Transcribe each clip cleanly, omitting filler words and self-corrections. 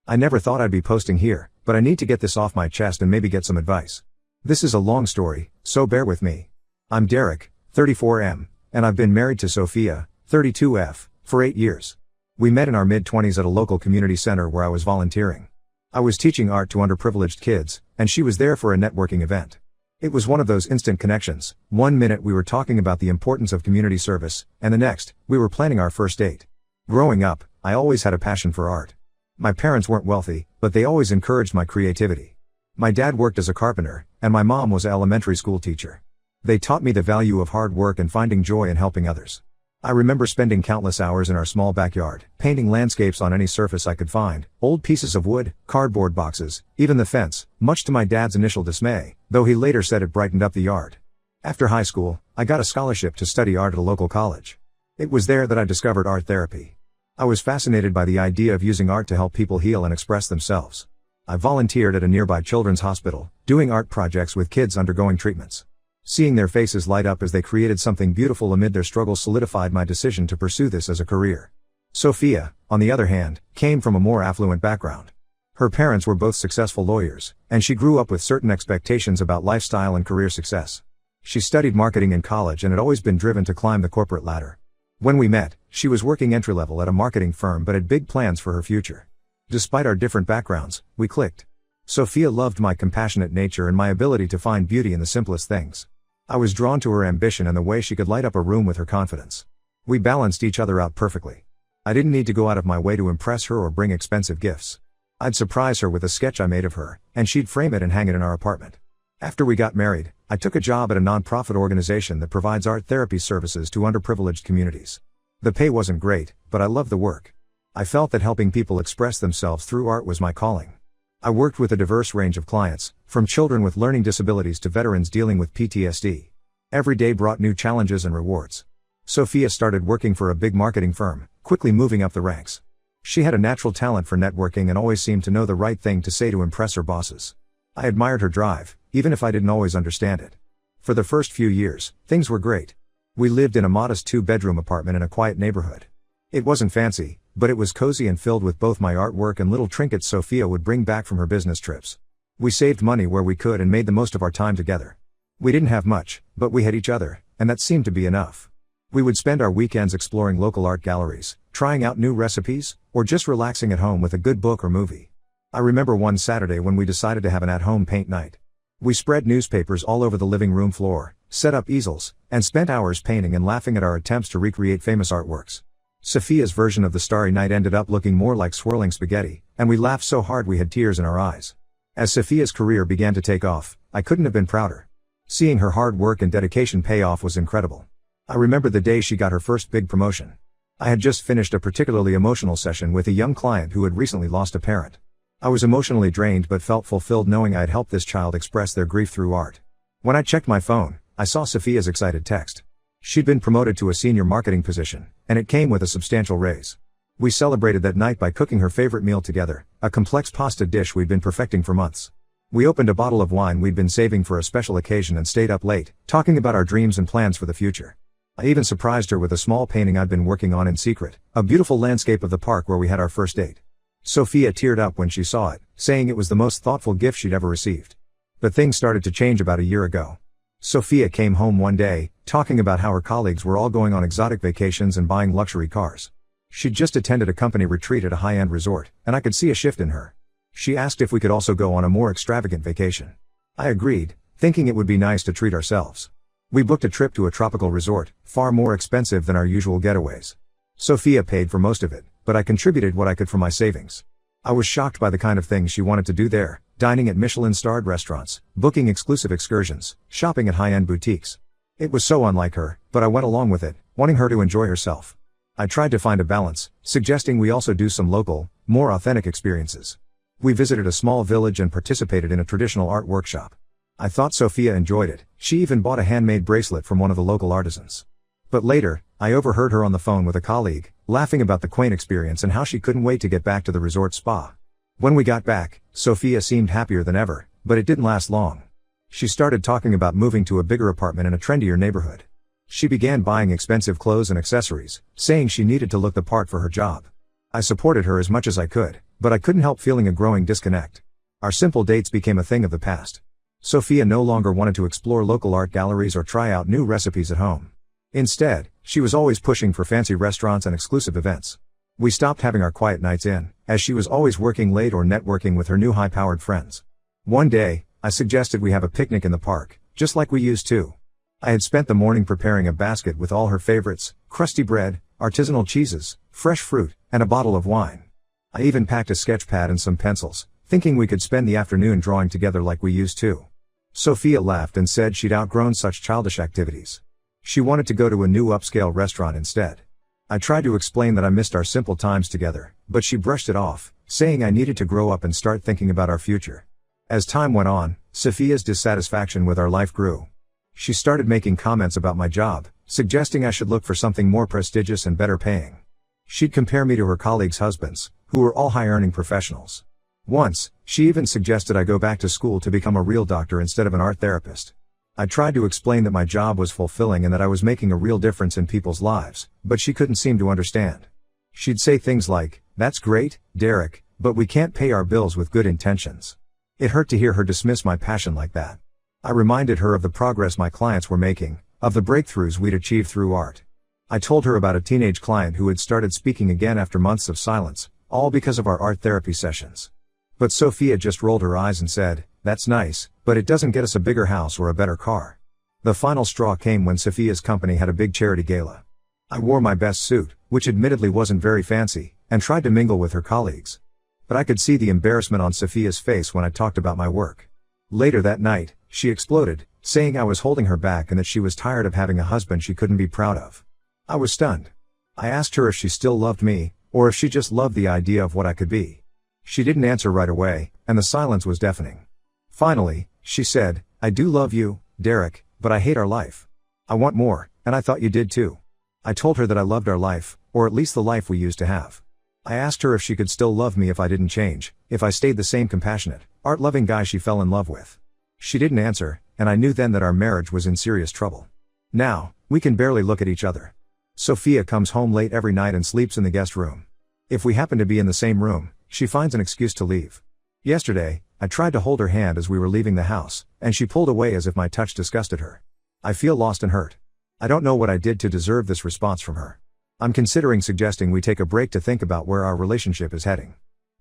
I never thought I'd be posting here, but I need to get this off my chest and maybe get some advice. This is a long story, so bear with me. I'm Derek, 34M, and I've been married to Sophia, 32F, for 8 years. We met in our mid-20s at a local community center where I was volunteering. I was teaching art to underprivileged kids, and she was there for a networking event. It was one of those instant connections. 1 minute we were talking about the importance of community service, and the next, we were planning our first date. Growing up, I always had a passion for art. My parents weren't wealthy, but they always encouraged my creativity. My dad worked as a carpenter, and my mom was an elementary school teacher. They taught me the value of hard work and finding joy in helping others. I remember spending countless hours in our small backyard, painting landscapes on any surface I could find, old pieces of wood, cardboard boxes, even the fence, much to my dad's initial dismay, though he later said it brightened up the yard. After high school, I got a scholarship to study art at a local college. It was there that I discovered art therapy. I was fascinated by the idea of using art to help people heal and express themselves. I volunteered at a nearby children's hospital, doing art projects with kids undergoing treatments. Seeing their faces light up as they created something beautiful amid their struggles solidified my decision to pursue this as a career. Sophia, on the other hand, came from a more affluent background. Her parents were both successful lawyers, and she grew up with certain expectations about lifestyle and career success. She studied marketing in college and had always been driven to climb the corporate ladder. When we met, she was working entry-level at a marketing firm but had big plans for her future. Despite our different backgrounds, we clicked. Sophia loved my compassionate nature and my ability to find beauty in the simplest things. I was drawn to her ambition and the way she could light up a room with her confidence. We balanced each other out perfectly. I didn't need to go out of my way to impress her or bring expensive gifts. I'd surprise her with a sketch I made of her, and she'd frame it and hang it in our apartment. After we got married, I took a job at a non-profit organization that provides art therapy services to underprivileged communities. The pay wasn't great, but I loved the work. I felt that helping people express themselves through art was my calling. I worked with a diverse range of clients, from children with learning disabilities to veterans dealing with PTSD. Every day brought new challenges and rewards. Sophia started working for a big marketing firm, quickly moving up the ranks. She had a natural talent for networking and always seemed to know the right thing to say to impress her bosses. I admired her drive, even if I didn't always understand it. For the first few years, things were great. We lived in a modest 2-bedroom apartment in a quiet neighborhood. It wasn't fancy, but it was cozy and filled with both my artwork and little trinkets Sophia would bring back from her business trips. We saved money where we could and made the most of our time together. We didn't have much, but we had each other, and that seemed to be enough. We would spend our weekends exploring local art galleries, trying out new recipes, or just relaxing at home with a good book or movie. I remember one Saturday when we decided to have an at-home paint night. We spread newspapers all over the living room floor, set up easels, and spent hours painting and laughing at our attempts to recreate famous artworks. Sophia's version of the Starry Night ended up looking more like swirling spaghetti, and we laughed so hard we had tears in our eyes. As Sophia's career began to take off, I couldn't have been prouder. Seeing her hard work and dedication pay off was incredible. I remember the day she got her first big promotion. I had just finished a particularly emotional session with a young client who had recently lost a parent. I was emotionally drained but felt fulfilled knowing I had helped this child express their grief through art. When I checked my phone, I saw Sophia's excited text. She'd been promoted to a senior marketing position, and it came with a substantial raise. We celebrated that night by cooking her favorite meal together, a complex pasta dish we'd been perfecting for months. We opened a bottle of wine we'd been saving for a special occasion and stayed up late, talking about our dreams and plans for the future. I even surprised her with a small painting I'd been working on in secret, a beautiful landscape of the park where we had our first date. Sophia teared up when she saw it, saying it was the most thoughtful gift she'd ever received. But things started to change about a year ago. Sophia came home one day, talking about how her colleagues were all going on exotic vacations and buying luxury cars. She'd just attended a company retreat at a high-end resort, and I could see a shift in her. She asked if we could also go on a more extravagant vacation. I agreed, thinking it would be nice to treat ourselves. We booked a trip to a tropical resort, far more expensive than our usual getaways. Sophia paid for most of it, but I contributed what I could from my savings. I was shocked by the kind of things she wanted to do there, dining at Michelin-starred restaurants, booking exclusive excursions, shopping at high-end boutiques. It was so unlike her, but I went along with it, wanting her to enjoy herself. I tried to find a balance, suggesting we also do some local, more authentic experiences. We visited a small village and participated in a traditional art workshop. I thought Sophia enjoyed it. She even bought a handmade bracelet from one of the local artisans. But later, I overheard her on the phone with a colleague, laughing about the quaint experience and how she couldn't wait to get back to the resort spa. When we got back, Sophia seemed happier than ever, but it didn't last long. She started talking about moving to a bigger apartment in a trendier neighborhood. She began buying expensive clothes and accessories, saying she needed to look the part for her job. I supported her as much as I could, But I couldn't help feeling a growing disconnect. Our simple dates became a thing of the past. Sophia no longer wanted to explore local art galleries or try out new recipes at home. Instead, she was always pushing for fancy restaurants and exclusive events. We stopped having our quiet nights in, as she was always working late or networking with her new high-powered friends. One day, I suggested we have a picnic in the park, just like we used to. I had spent the morning preparing a basket with all her favorites: crusty bread, artisanal cheeses, fresh fruit, and a bottle of wine. I even packed a sketch pad and some pencils, thinking we could spend the afternoon drawing together like we used to. Sophia laughed and said she'd outgrown such childish activities. She wanted to go to a new upscale restaurant instead. I tried to explain that I missed our simple times together, but she brushed it off, saying I needed to grow up and start thinking about our future. As time went on, Sophia's dissatisfaction with our life grew. She started making comments about my job, suggesting I should look for something more prestigious and better paying. She'd compare me to her colleagues' husbands, who were all high-earning professionals. Once, she even suggested I go back to school to become a real doctor instead of an art therapist. I tried to explain that my job was fulfilling and that I was making a real difference in people's lives, but she couldn't seem to understand. She'd say things like, "That's great, Derek, but we can't pay our bills with good intentions." It hurt to hear her dismiss my passion like that. I reminded her of the progress my clients were making, of the breakthroughs we'd achieved through art. I told her about a teenage client who had started speaking again after months of silence, all because of our art therapy sessions. But Sophia just rolled her eyes and said, "That's nice, but it doesn't get us a bigger house or a better car." The final straw came when Sophia's company had a big charity gala. I wore my best suit, which admittedly wasn't very fancy, and tried to mingle with her colleagues. But I could see the embarrassment on Sophia's face when I talked about my work. Later that night, she exploded, saying I was holding her back and that she was tired of having a husband she couldn't be proud of. I was stunned. I asked her if she still loved me, or if she just loved the idea of what I could be. She didn't answer right away, and the silence was deafening. Finally, she said, "I do love you, Derek, but I hate our life. I want more, and I thought you did too." I told her that I loved our life, or at least the life we used to have. I asked her if she could still love me if I didn't change, if I stayed the same compassionate, art-loving guy she fell in love with. She didn't answer, and I knew then that our marriage was in serious trouble. Now, we can barely look at each other. Sophia comes home late every night and sleeps in the guest room. If we happen to be in the same room, she finds an excuse to leave. Yesterday, I tried to hold her hand as we were leaving the house, and she pulled away as if my touch disgusted her. I feel lost and hurt. I don't know what I did to deserve this response from her. I'm considering suggesting we take a break to think about where our relationship is heading.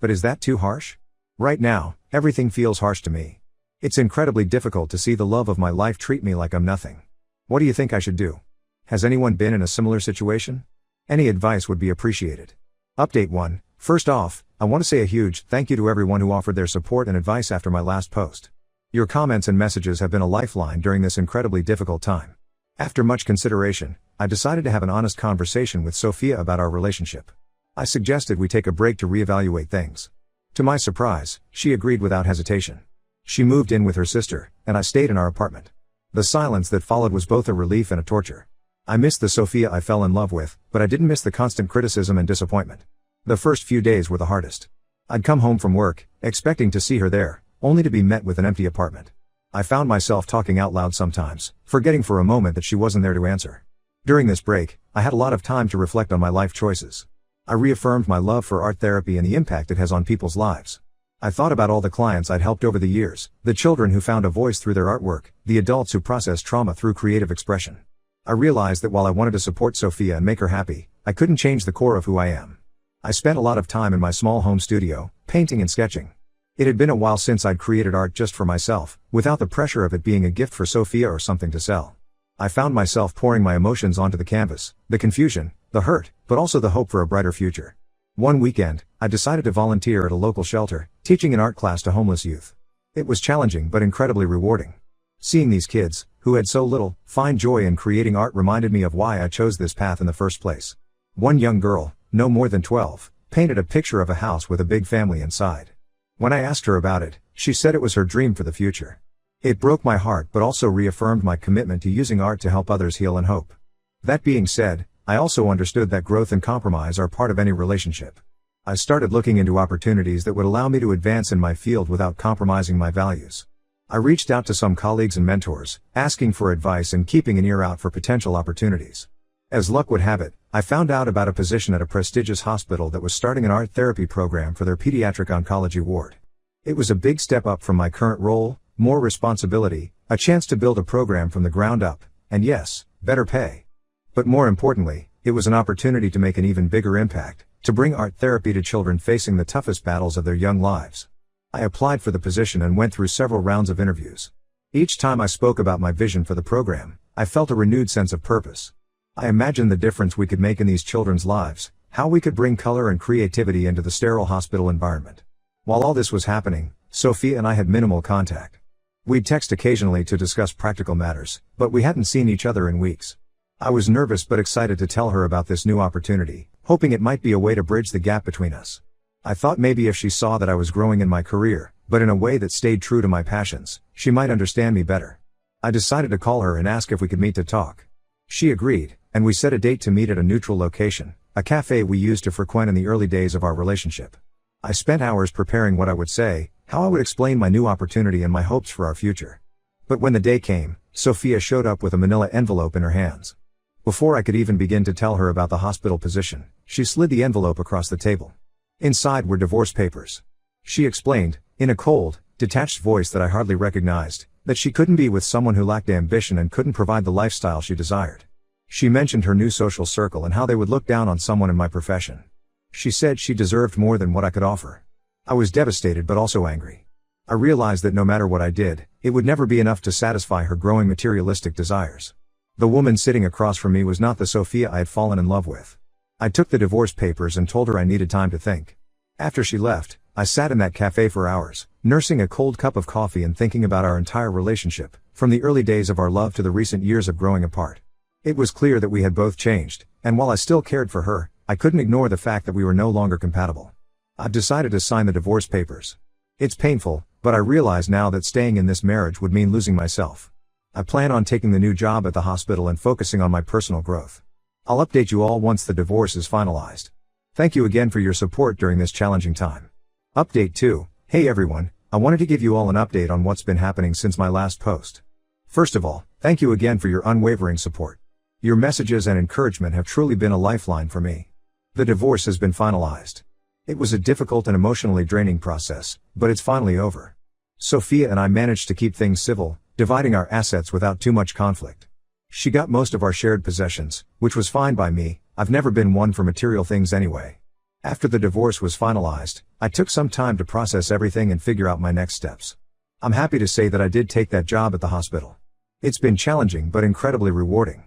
But is that too harsh? Right now, everything feels harsh to me. It's incredibly difficult to see the love of my life treat me like I'm nothing. What do you think I should do? Has anyone been in a similar situation? Any advice would be appreciated. Update 1. First off, I want to say a huge thank you to everyone who offered their support and advice after my last post. Your comments and messages have been a lifeline during this incredibly difficult time. After much consideration, I decided to have an honest conversation with Sophia about our relationship. I suggested we take a break to reevaluate things. To my surprise, she agreed without hesitation. She moved in with her sister, and I stayed in our apartment. The silence that followed was both a relief and a torture. I missed the Sophia I fell in love with, but I didn't miss the constant criticism and disappointment. The first few days were the hardest. I'd come home from work, expecting to see her there, only to be met with an empty apartment. I found myself talking out loud sometimes, forgetting for a moment that she wasn't there to answer. During this break, I had a lot of time to reflect on my life choices. I reaffirmed my love for art therapy and the impact it has on people's lives. I thought about all the clients I'd helped over the years, the children who found a voice through their artwork, the adults who processed trauma through creative expression. I realized that while I wanted to support Sophia and make her happy, I couldn't change the core of who I am. I spent a lot of time in my small home studio, painting and sketching. It had been a while since I'd created art just for myself, without the pressure of it being a gift for Sophia or something to sell. I found myself pouring my emotions onto the canvas, the confusion, the hurt, but also the hope for a brighter future. One weekend, I decided to volunteer at a local shelter, teaching an art class to homeless youth. It was challenging but incredibly rewarding. Seeing these kids, who had so little, find joy in creating art reminded me of why I chose this path in the first place. One young girl, no more than 12, painted a picture of a house with a big family inside. When I asked her about it, she said it was her dream for the future. It broke my heart but also reaffirmed my commitment to using art to help others heal and hope. That being said, I also understood that growth and compromise are part of any relationship. I started looking into opportunities that would allow me to advance in my field without compromising my values. I reached out to some colleagues and mentors, asking for advice and keeping an ear out for potential opportunities. As luck would have it, I found out about a position at a prestigious hospital that was starting an art therapy program for their pediatric oncology ward. It was a big step up from my current role, more responsibility, a chance to build a program from the ground up, and yes, better pay. But more importantly, it was an opportunity to make an even bigger impact, to bring art therapy to children facing the toughest battles of their young lives. I applied for the position and went through several rounds of interviews. Each time I spoke about my vision for the program, I felt a renewed sense of purpose. I imagined the difference we could make in these children's lives, how we could bring color and creativity into the sterile hospital environment. While all this was happening, Sophia and I had minimal contact. We'd text occasionally to discuss practical matters, but we hadn't seen each other in weeks. I was nervous but excited to tell her about this new opportunity, hoping it might be a way to bridge the gap between us. I thought maybe if she saw that I was growing in my career, but in a way that stayed true to my passions, she might understand me better. I decided to call her and ask if we could meet to talk. She agreed, and we set a date to meet at a neutral location, a cafe we used to frequent in the early days of our relationship. I spent hours preparing what I would say, how I would explain my new opportunity and my hopes for our future. But when the day came, Sophia showed up with a manila envelope in her hands. Before I could even begin to tell her about the hospital position, she slid the envelope across the table. Inside were divorce papers. She explained, in a cold, detached voice that I hardly recognized, that she couldn't be with someone who lacked ambition and couldn't provide the lifestyle she desired. She mentioned her new social circle and how they would look down on someone in my profession. She said she deserved more than what I could offer. I was devastated but also angry. I realized that no matter what I did, it would never be enough to satisfy her growing materialistic desires. The woman sitting across from me was not the Sophia I had fallen in love with. I took the divorce papers and told her I needed time to think. After she left, I sat in that cafe for hours, nursing a cold cup of coffee and thinking about our entire relationship, from the early days of our love to the recent years of growing apart. It was clear that we had both changed, and while I still cared for her, I couldn't ignore the fact that we were no longer compatible. I've decided to sign the divorce papers. It's painful, but I realize now that staying in this marriage would mean losing myself. I plan on taking the new job at the hospital and focusing on my personal growth. I'll update you all once the divorce is finalized. Thank you again for your support during this challenging time. Update 2. Hey everyone, I wanted to give you all an update on what's been happening since my last post. First of all, thank you again for your unwavering support. Your messages and encouragement have truly been a lifeline for me. The divorce has been finalized. It was a difficult and emotionally draining process, but it's finally over. Sophia and I managed to keep things civil, dividing our assets without too much conflict. She got most of our shared possessions, which was fine by me. I've never been one for material things anyway. After the divorce was finalized, I took some time to process everything and figure out my next steps. I'm happy to say that I did take that job at the hospital. It's been challenging but incredibly rewarding.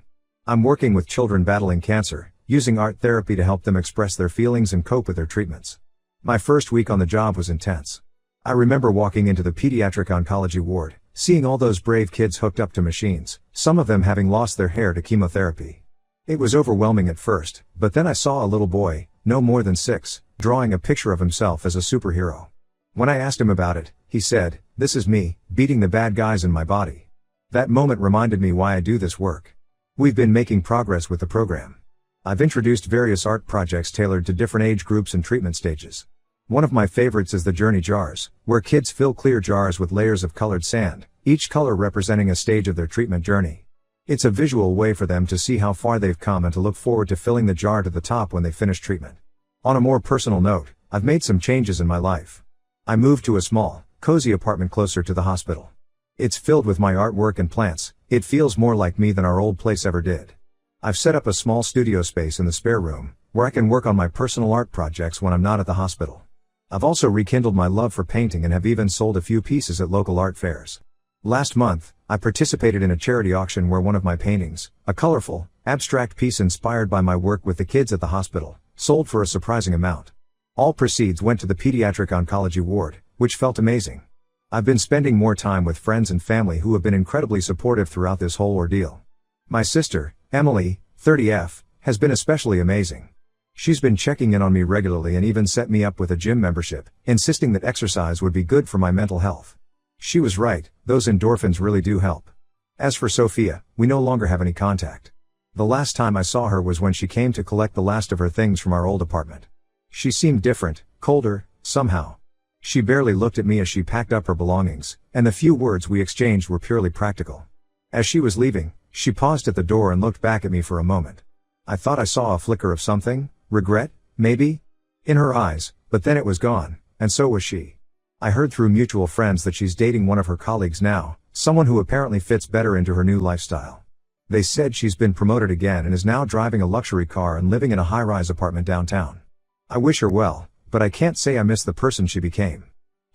I'm working with children battling cancer, using art therapy to help them express their feelings and cope with their treatments. My first week on the job was intense. I remember walking into the pediatric oncology ward, seeing all those brave kids hooked up to machines, some of them having lost their hair to chemotherapy. It was overwhelming at first, but then I saw a little boy, no more than 6, drawing a picture of himself as a superhero. When I asked him about it, he said, "This is me, beating the bad guys in my body." That moment reminded me why I do this work. We've been making progress with the program. I've introduced various art projects tailored to different age groups and treatment stages. One of my favorites is the journey jars, where kids fill clear jars with layers of colored sand, each color representing a stage of their treatment journey. It's a visual way for them to see how far they've come and to look forward to filling the jar to the top when they finish treatment. On a more personal note, I've made some changes in my life. I moved to a small, cozy apartment closer to the hospital. It's filled with my artwork and plants. It feels more like me than our old place ever did. I've set up a small studio space in the spare room, where I can work on my personal art projects when I'm not at the hospital. I've also rekindled my love for painting and have even sold a few pieces at local art fairs. Last month, I participated in a charity auction where one of my paintings, a colorful, abstract piece inspired by my work with the kids at the hospital, sold for a surprising amount. All proceeds went to the pediatric oncology ward, which felt amazing. I've been spending more time with friends and family who have been incredibly supportive throughout this whole ordeal. My sister, Emily, 30F, has been especially amazing. She's been checking in on me regularly and even set me up with a gym membership, insisting that exercise would be good for my mental health. She was right, those endorphins really do help. As for Sophia, we no longer have any contact. The last time I saw her was when she came to collect the last of her things from our old apartment. She seemed different, colder, somehow. She barely looked at me as she packed up her belongings, and the few words we exchanged were purely practical. As she was leaving, she paused at the door and looked back at me for a moment. I thought I saw a flicker of something, regret, maybe? In her eyes, but then it was gone, and so was she. I heard through mutual friends that she's dating one of her colleagues now, someone who apparently fits better into her new lifestyle. They said she's been promoted again and is now driving a luxury car and living in a high-rise apartment downtown. I wish her well, but I can't say I miss the person she became.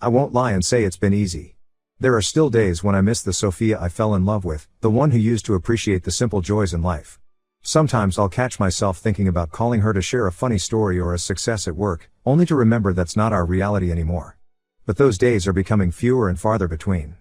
I won't lie and say it's been easy. There are still days when I miss the Sophia I fell in love with, the one who used to appreciate the simple joys in life. Sometimes I'll catch myself thinking about calling her to share a funny story or a success at work, only to remember that's not our reality anymore. But those days are becoming fewer and farther between.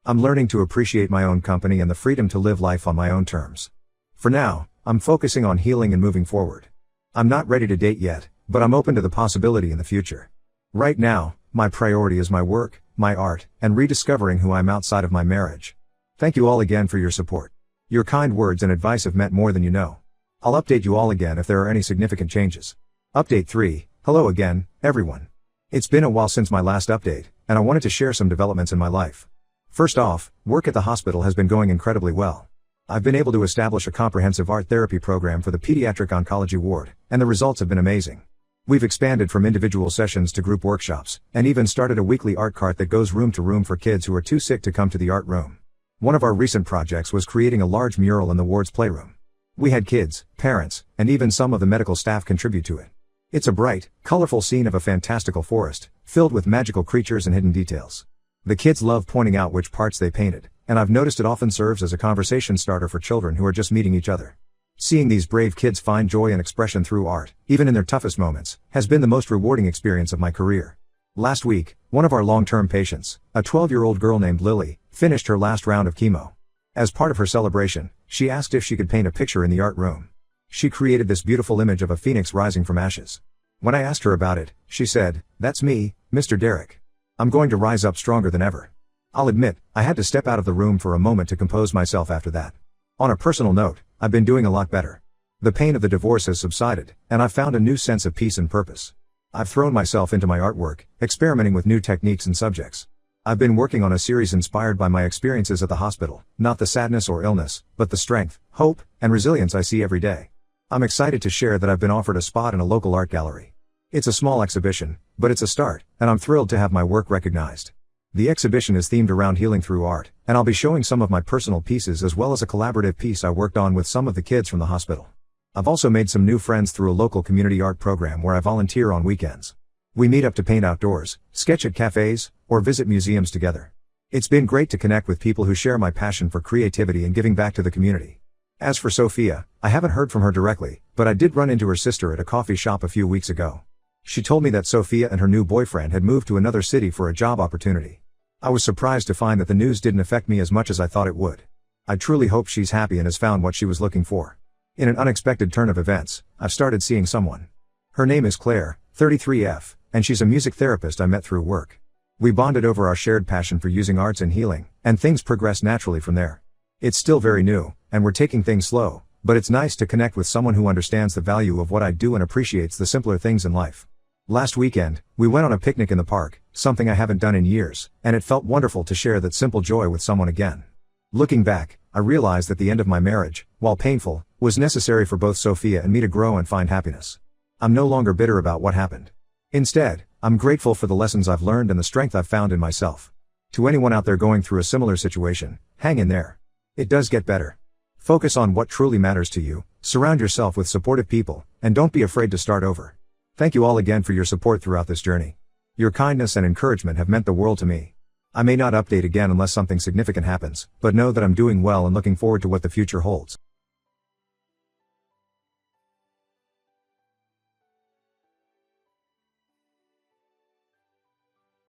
I'm learning to appreciate my own company and the freedom to live life on my own terms. For now, I'm focusing on healing and moving forward. I'm not ready to date yet, but I'm open to the possibility in the future. Right now, my priority is my work, my art, and rediscovering who I am outside of my marriage. Thank you all again for your support. Your kind words and advice have meant more than you know. I'll update you all again if there are any significant changes. Update 3, hello again, everyone. It's been a while since my last update, and I wanted to share some developments in my life. First off, work at the hospital has been going incredibly well. I've been able to establish a comprehensive art therapy program for the pediatric oncology ward, and the results have been amazing. We've expanded from individual sessions to group workshops, and even started a weekly art cart that goes room to room for kids who are too sick to come to the art room. One of our recent projects was creating a large mural in the ward's playroom. We had kids, parents, and even some of the medical staff contribute to it. It's a bright, colorful scene of a fantastical forest, filled with magical creatures and hidden details. The kids love pointing out which parts they painted, and I've noticed it often serves as a conversation starter for children who are just meeting each other. Seeing these brave kids find joy and expression through art, even in their toughest moments, has been the most rewarding experience of my career. Last week, one of our long-term patients, a 12-year-old girl named Lily, finished her last round of chemo. As part of her celebration, she asked if she could paint a picture in the art room. She created this beautiful image of a phoenix rising from ashes. When I asked her about it, she said, "That's me, Mr. Derek. I'm going to rise up stronger than ever." I'll admit, I had to step out of the room for a moment to compose myself after that. On a personal note, I've been doing a lot better. The pain of the divorce has subsided, and I've found a new sense of peace and purpose. I've thrown myself into my artwork, experimenting with new techniques and subjects. I've been working on a series inspired by my experiences at the hospital, not the sadness or illness, but the strength, hope, and resilience I see every day. I'm excited to share that I've been offered a spot in a local art gallery. It's a small exhibition, but it's a start, and I'm thrilled to have my work recognized. The exhibition is themed around healing through art, and I'll be showing some of my personal pieces as well as a collaborative piece I worked on with some of the kids from the hospital. I've also made some new friends through a local community art program where I volunteer on weekends. We meet up to paint outdoors, sketch at cafes, or visit museums together. It's been great to connect with people who share my passion for creativity and giving back to the community. As for Sophia, I haven't heard from her directly, but I did run into her sister at a coffee shop a few weeks ago. She told me that Sophia and her new boyfriend had moved to another city for a job opportunity. I was surprised to find that the news didn't affect me as much as I thought it would. I truly hope she's happy and has found what she was looking for. In an unexpected turn of events, I've started seeing someone. Her name is Claire, 33F, and she's a music therapist I met through work. We bonded over our shared passion for using arts and healing, and things progressed naturally from there. It's still very new, and we're taking things slow, but it's nice to connect with someone who understands the value of what I do and appreciates the simpler things in life. Last weekend, we went on a picnic in the park, something I haven't done in years, and it felt wonderful to share that simple joy with someone again. Looking back, I realized that the end of my marriage, while painful, was necessary for both Sophia and me to grow and find happiness. I'm no longer bitter about what happened. Instead, I'm grateful for the lessons I've learned and the strength I've found in myself. To anyone out there going through a similar situation, hang in there. It does get better. Focus on what truly matters to you, surround yourself with supportive people, and don't be afraid to start over. Thank you all again for your support throughout this journey. Your kindness and encouragement have meant the world to me. I may not update again unless something significant happens, but know that I'm doing well and looking forward to what the future holds.